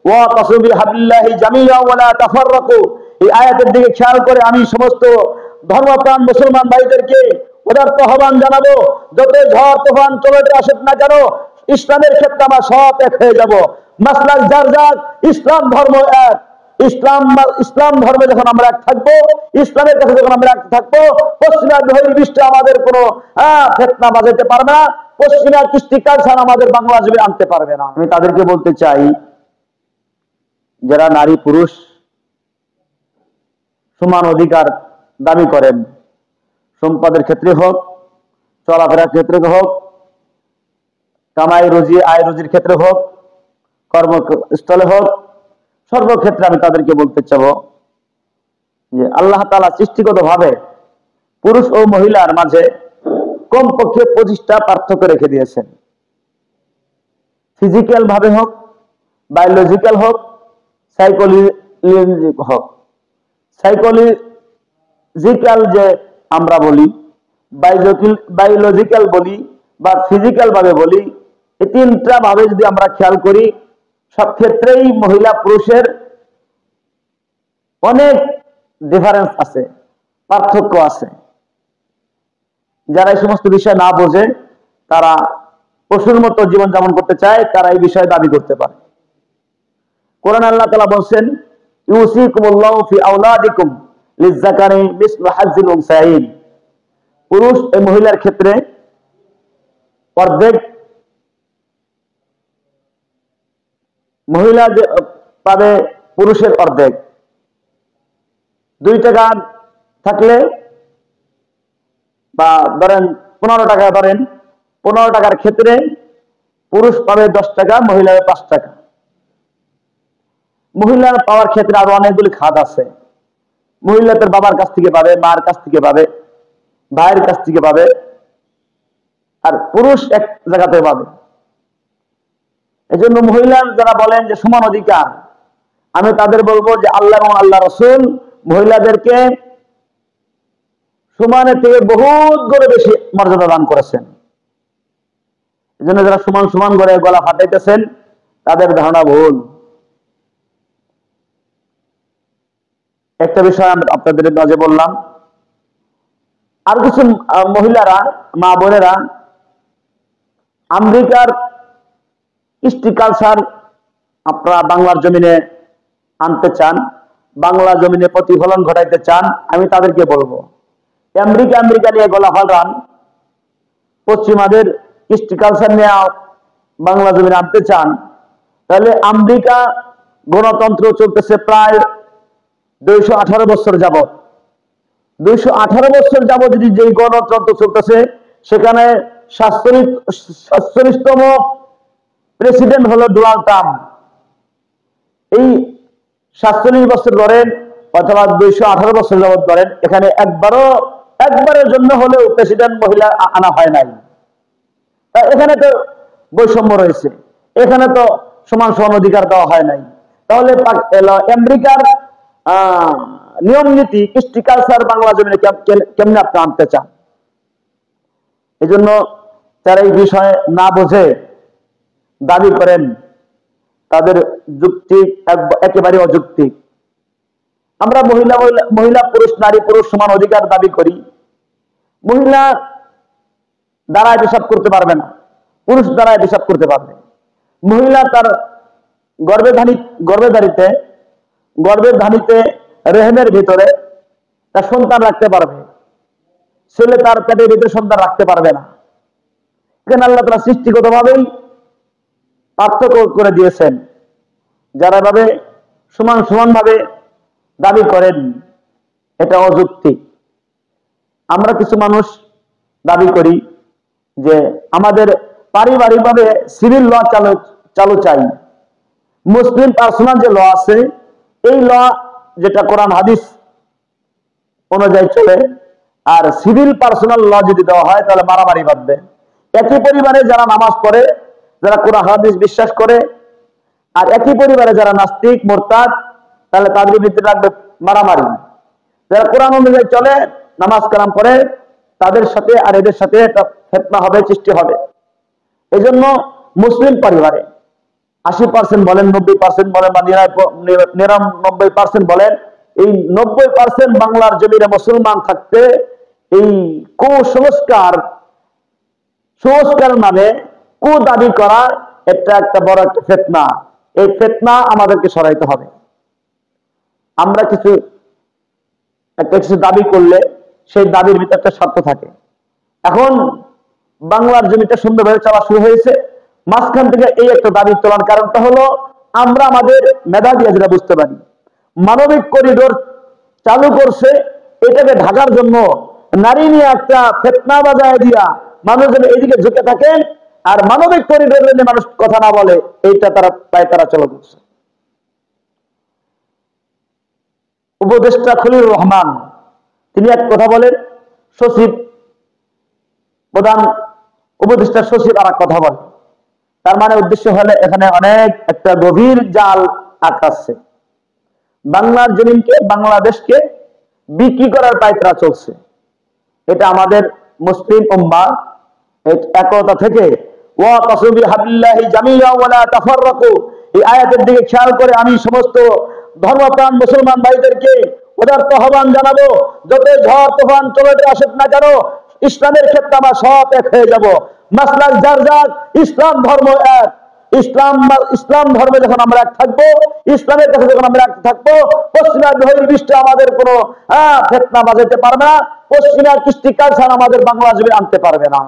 ওয়াতাসিমু বিহাবলিল্লাহি জামিআ ওয়া লা তাফাররাকু। এই আয়াতের দিকে খেয়াল করে আমি সমস্ত ধর্মপ্রাণ মুসলমান ভাইদেরকে উদারত আহ্বান জানাবো, যত ঝড় তুফান চলে আসুক না কেন, ইসলামের ক্ষেত্রে আমরা সব এক হয়ে যাব। মাসলাক যার যার, ইসলাম ধর্ম এক। ইসলাম ধর্মে যখন আমরা এক থাকবো, ইসলামের কাছে যখন আমরা এক থাকবো, পশ্চিমা বহির্বিশ্বে আমাদের কোনো ফিতনা বাজাতে পারবে না, পশ্চিমা কৃষ্টি কালচার আমাদের বাংলা জমি আনতে পারবে না। আমি তাদেরকে বলতে চাই, যারা নারী পুরুষ সমান অধিকার দাবি করেন, সম্পদের ক্ষেত্রে হোক, চলাফেরার ক্ষেত্রে হোক, কামাই রুজি আয় রুজির ক্ষেত্রে হোক, কর্মস্থলে হোক, সর্বক্ষেত্রে আমি তাদেরকে বলতে চাবো যে আল্লাহ তাআলা সৃষ্টিগত ভাবে পুরুষ ও মহিলার মাঝে কমপক্ষে 25টা পার্থক্য রেখে দিয়েছেন। ফিজিক্যাল ভাবে হোক, বায়োলজিক্যাল হোক, সাইকোলজিক্যাল হোক। সাইকোলজিক্যাল যে আমরা বলি, বায়োলজিক্যাল বলি বা ফিজিক্যাল ভাবে বলি, এই তিনটা ভাবে যদি আমরা খেয়াল করি, সব ক্ষেত্রেই মহিলা পুরুষের অনেক ডিফারেন্স আছে, পার্থক্য আছে। যারা এই সমস্ত বিষয় না বোঝে, তারা পশুর মতো জীবনযাপন করতে চায়, তারা এই বিষয়ে দাবি করতে পারে। কোরআন আল্লাহ তাআলা বলছেন, ইউসিকুমুল্লাহু ফি আওলাদিকুম লিয-যাকারি মিসলু হাজ্জিল উনসায়াইন। পুরুষ ও মহিলার ক্ষেত্রে অর্ধেক, মহিলা যে পাবে পুরুষের অর্ধেক। 2 টাকা থাকলে বা ধরেন 15 টাকা, ধরেন 15 টাকার ক্ষেত্রে পুরুষ পাবে 10 টাকা, মহিলা 5 টাকা। মহিলার পাওয়ার ক্ষেত্রে আরো অনেকগুলি খাত আছে। মহিলা তার বাবার কাছ থেকে পাবে, মার কাছ থেকে পাবে, ভাইয়ের কাছ থেকে পাবে, আর পুরুষ এক জায়গাতে পাবে। এজন্য মহিলার যারা বলেন যে সমান অধিকার, আমি তাদের বলবো যে আল্লাহ এবং আল্লাহ রসুল মহিলাদেরকে সমানের থেকে বহুত করে বেশি মর্যাদা দান করেছেন। এজন্য যারা সমান সমান করে গলা ফাটাইতেছেন, তাদের ধারণা ভুল। একটা বিষয় আপনাদের মাঝে বললাম, আর কিছু মহিলারা, মা বোনেরা আমেরিকার কৃষ্টি কালচার আপনারা বাংলার জমিনে আনতে চান, বাংলা জমিনে প্রতিফলন ঘটাইতে চান। আমি তাদেরকে বলবো, আমেরিকা নিয়ে গলা ফাটান, পশ্চিমাদের কৃষ্টি কালচার নিয়ে বাংলা জমিনে আনতে চান, তাহলে আমেরিকা গণতন্ত্র চলতেছে প্রায় 218 বছর যাবৎ। 218 বছর যাবৎ যদি যে গণতন্ত্র চলতেছে, সেখানে 47তম প্রেসিডেন্ট হলো ডোনাল্ড ট্রাম্প। এই 47 বছর ধরেন অথবা 218 বছর যাবৎ ধরেন, এখানে একবারের জন্য হলেও প্রেসিডেন্ট মহিলা আনা হয় নাই। এখানে তো বৈষম্য রয়েছে, এখানে তো সমান সমান অধিকার দেওয়া হয় নাই। তাহলে আমেরিকার নিয়ম নীতি, কৃষ্টি কালচার বাংলা জমিনে কেমনে আপনি আনতে চান? এই জন্য যারা এই বিষয়ে না বোঝে দাবি করেন, তাদের যুক্তি একেবারে অযৌক্তিক। আমরা মহিলা পুরুষ, নারী পুরুষ সমান অধিকার দাবি করি। মহিলা দ্বারায় পেশাব করতে পারবে না, পুরুষ দ্বারায় পেশাব করতে পারবে। মহিলা তার গর্ভের ধানিতে রেহেমের ভিতরে তার সন্তান রাখতে পারবে, ছেলে তার পেটের ভিতরে সন্তান রাখতে পারবে না। এখানে আল্লাহ তাআলা সৃষ্টিগত ভাবেই পার্থক্য করে দিয়েছেন। যারা ভাবে সমান সমান ভাবে দাবি করেন, এটা অযৌক্তিক। আমরা কিছু মানুষ দাবি করি যে আমাদের পারিবারিক ভাবে সিভিল ল চালু চাই। মুসলিম পার্সোনাল যে ল আছে, এই ল যেটা কোরআন হাদিস অনুযায়ী চলে, আর সিভিল পার্সোনাল ল যদি দেওয়া হয় তাহলে মারামারি বাঁধবে। একই পরিবারে যারা নামাজ পড়ে, যারা কোরআন হাদিস বিশ্বাস করে, আর একই পরিবারে যারা নাস্তিক মুরতাদ, তাহলে তাদের ভিতরে লাগবে মারামারি। যারা কোরআন অনুযায়ী চলে, নামাজ কালাম পড়ে, তাদের সাথে আর এদের সাথে একটা ফিতনা হবে, সৃষ্টি হবে। এই জন্য মুসলিম পরিবারে 80% বলেন, 90% বলেন, বা 99% বলেন, এই 90% বাংলার জমিনে মুসলমান থাকতে এই কুসংস্কার নামে কু দাবি করা, এটা একটা বড় একটা ফিতনা। এই ফিতনা আমাদেরকে সরাইতে হবে। আমরা কিছু দাবি করলে সেই দাবির ভিতরে একটা শর্ত থাকে। এখন বাংলার জমিটা সুন্দরভাবে চলা শুরু হয়েছে, মাঝখান থেকে এই একটা দাবি তোলার কারণটা হলো আমরা আমাদের মেধা দিয়ে যেটা বুঝতে পারি, মানবিক করিডোর চালু করছে, এটাকে ঢাকার জন্য নারী নিয়ে একটা ফিতনা বাজায় দিয়া মানুষ যেন এইদিকে ঝুঁকে থাকেন, আর মানবিক করিডোর নিয়ে মানুষ কথা না বলে, এইটা তারা চলে করছে। উপদেষ্টা খলিলুর রহমান তিনি এক কথা বলেন, সচিব প্রধান উপদেষ্টা সচিব আর এক কথা বলে। তার মানে উদ্দেশ্য হলে এখানে অনেক একটা গভীর জাল আটকাচ্ছে। বাংলার জমিনকে, বাংলাদেশকে বিক্রি করার পায়তারা চলছে। এটা আমাদের মুসলিম উম্মাহ একতা থেকে ওয়াতাসিমু বিহাবলিল্লাহি জামিআন ওয়া লা তাফাররাকু, এই আয়াতের দিকে খেয়াল করে আমি সমস্ত ধর্মপ্রাণ মুসলমান ভাইদেরকে উদারত আহ্বান জানাবো, যত ঝড় তুফান চলে আসুক না কেন, ইসলামের ক্ষেত্রে আমরা সব এক হয়ে যাব। মাসলাক যার যার, ইসলাম ধর্ম এক। ইসলাম ধর্মে যখন আমরা এক থাকবো, ইসলামের কাছে যখন আমরা এক থাকবো, পশ্চিমা বহির্বিশ্বে আমাদের কোনো ফিতনা বাজাতে পারবে না, পশ্চিমা কৃষ্টি কালচার আমাদের বাংলা জমি আনতে পারবে না।